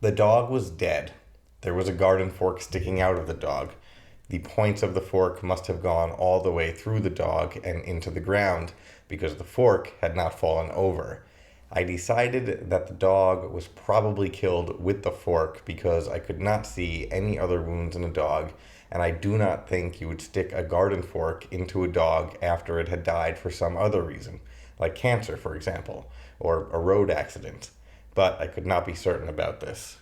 The dog was dead. There was a garden fork sticking out of the dog. The points of the fork must have gone all the way through the dog and into the ground because the fork had not fallen over. I decided that the dog was probably killed with the fork because I could not see any other wounds in a dog, and I do not think you would stick a garden fork into a dog after it had died for some other reason, like cancer, for example, or a road accident. But I could not be certain about this.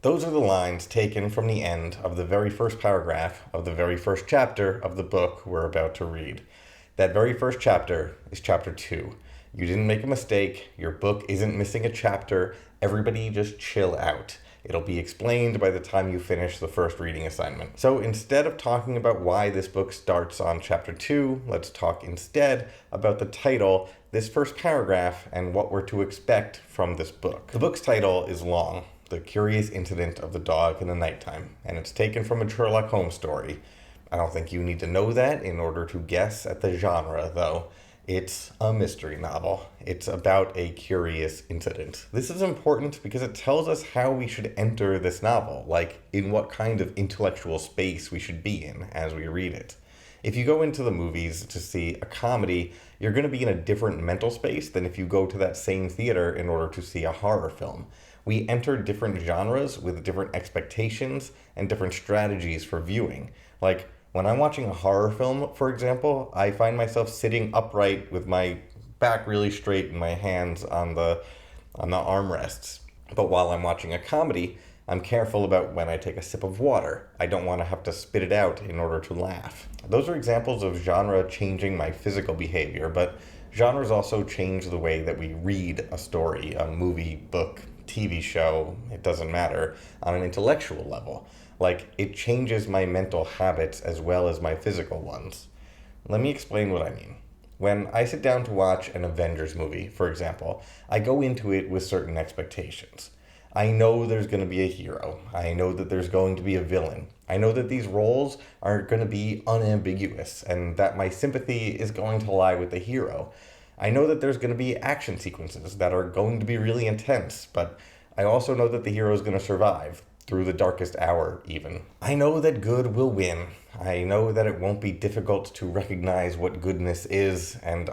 Those are the lines taken from the end of the very first paragraph of the very first chapter of the book we're about to read. That very first chapter is chapter 2. You didn't make a mistake. Your book isn't missing a chapter. Everybody just chill out. It'll be explained by the time you finish the first reading assignment. So instead of talking about why this book starts on chapter 2, let's talk instead about the title, this first paragraph, and what we're to expect from this book. The book's title is long, The Curious Incident of the Dog in the Nighttime, and it's taken from a Sherlock Holmes story. I don't think you need to know that in order to guess at the genre, though. It's a mystery novel. It's about a curious incident. This is important because it tells us how we should enter this novel, like in what kind of intellectual space we should be in as we read it. If you go into the movies to see a comedy, you're going to be in a different mental space than if you go to that same theater in order to see a horror film. We enter different genres with different expectations and different strategies for viewing. Like, when I'm watching a horror film, for example, I find myself sitting upright with my back really straight and my hands on the armrests. But while I'm watching a comedy, I'm careful about when I take a sip of water. I don't want to have to spit it out in order to laugh. Those are examples of genre changing my physical behavior, but genres also change the way that we read a story, a movie, book, TV show, it doesn't matter, on an intellectual level. Like, it changes my mental habits as well as my physical ones. Let me explain what I mean. When I sit down to watch an Avengers movie, for example, I go into it with certain expectations. I know there's going to be a hero. I know that there's going to be a villain. I know that these roles are going to be unambiguous and that my sympathy is going to lie with the hero. I know that there's going to be action sequences that are going to be really intense, but I also know that the hero is going to survive. Through the darkest hour, even. I know that good will win. I know that it won't be difficult to recognize what goodness is, and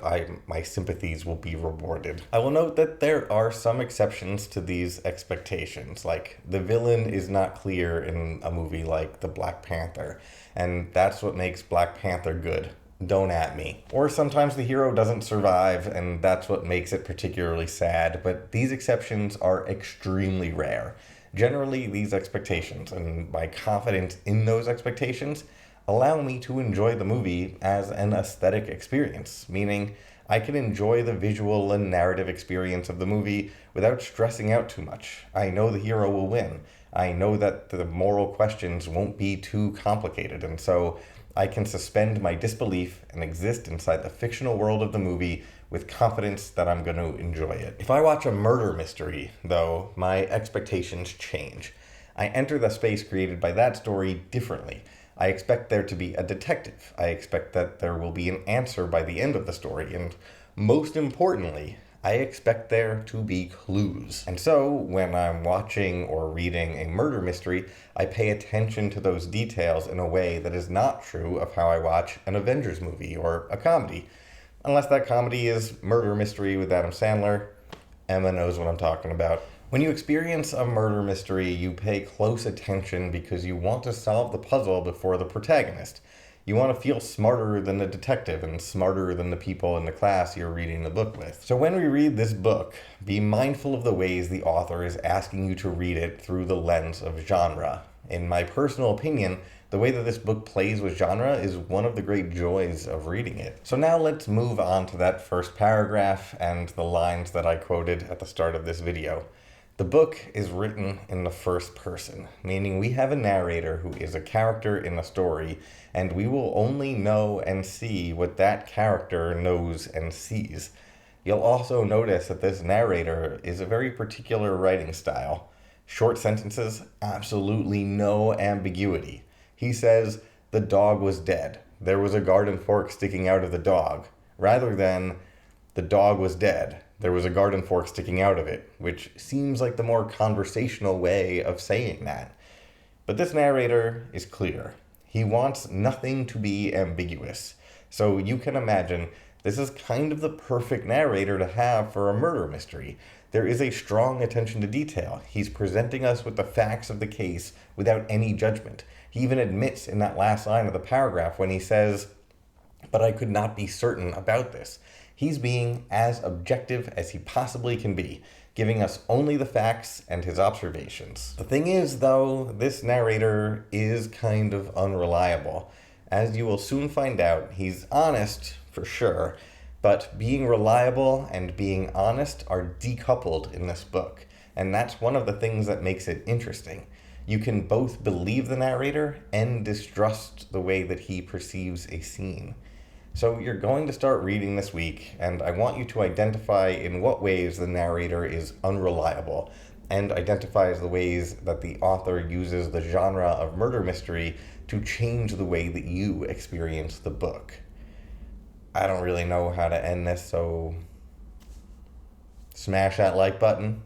my sympathies will be rewarded. I will note that there are some exceptions to these expectations, like the villain is not clear in a movie like The Black Panther, and that's what makes Black Panther good. Don't at me. Or sometimes the hero doesn't survive, and that's what makes it particularly sad, but these exceptions are extremely rare. Generally, these expectations and my confidence in those expectations allow me to enjoy the movie as an aesthetic experience, meaning I can enjoy the visual and narrative experience of the movie without stressing out too much. I know the hero will win. I know that the moral questions won't be too complicated, and so I can suspend my disbelief and exist inside the fictional world of the movie with confidence that I'm going to enjoy it. If I watch a murder mystery, though, my expectations change. I enter the space created by that story differently. I expect there to be a detective. I expect that there will be an answer by the end of the story, and most importantly, I expect there to be clues. And so, when I'm watching or reading a murder mystery, I pay attention to those details in a way that is not true of how I watch an Avengers movie or a comedy. Unless that comedy is Murder Mystery with Adam Sandler, Emma knows what I'm talking about. When you experience a murder mystery, you pay close attention because you want to solve the puzzle before the protagonist. You want to feel smarter than the detective and smarter than the people in the class you're reading the book with. So when we read this book, be mindful of the ways the author is asking you to read it through the lens of genre. In my personal opinion, the way that this book plays with genre is one of the great joys of reading it. So now let's move on to that first paragraph and the lines that I quoted at the start of this video. The book is written in the first person, meaning we have a narrator who is a character in the story, and we will only know and see what that character knows and sees. You'll also notice that this narrator is a very particular writing style. Short sentences, absolutely no ambiguity. He says, "The dog was dead. There was a garden fork sticking out of the dog," rather than, "The dog was dead. There was a garden fork sticking out of it, which seems like the more conversational way of saying that. But this narrator is clear. He wants nothing to be ambiguous. So you can imagine this is kind of the perfect narrator to have for a murder mystery. There is a strong attention to detail. He's presenting us with the facts of the case without any judgment. He even admits in that last line of the paragraph when he says, "But I could not be certain about this." He's being as objective as he possibly can be, giving us only the facts and his observations. The thing is, though, this narrator is kind of unreliable. As you will soon find out, he's honest, for sure, but being reliable and being honest are decoupled in this book, and that's one of the things that makes it interesting. You can both believe the narrator and distrust the way that he perceives a scene. So you're going to start reading this week, and I want you to identify in what ways the narrator is unreliable, and identifies the ways that the author uses the genre of murder mystery to change the way that you experience the book. I don't really know how to end this, so smash that like button,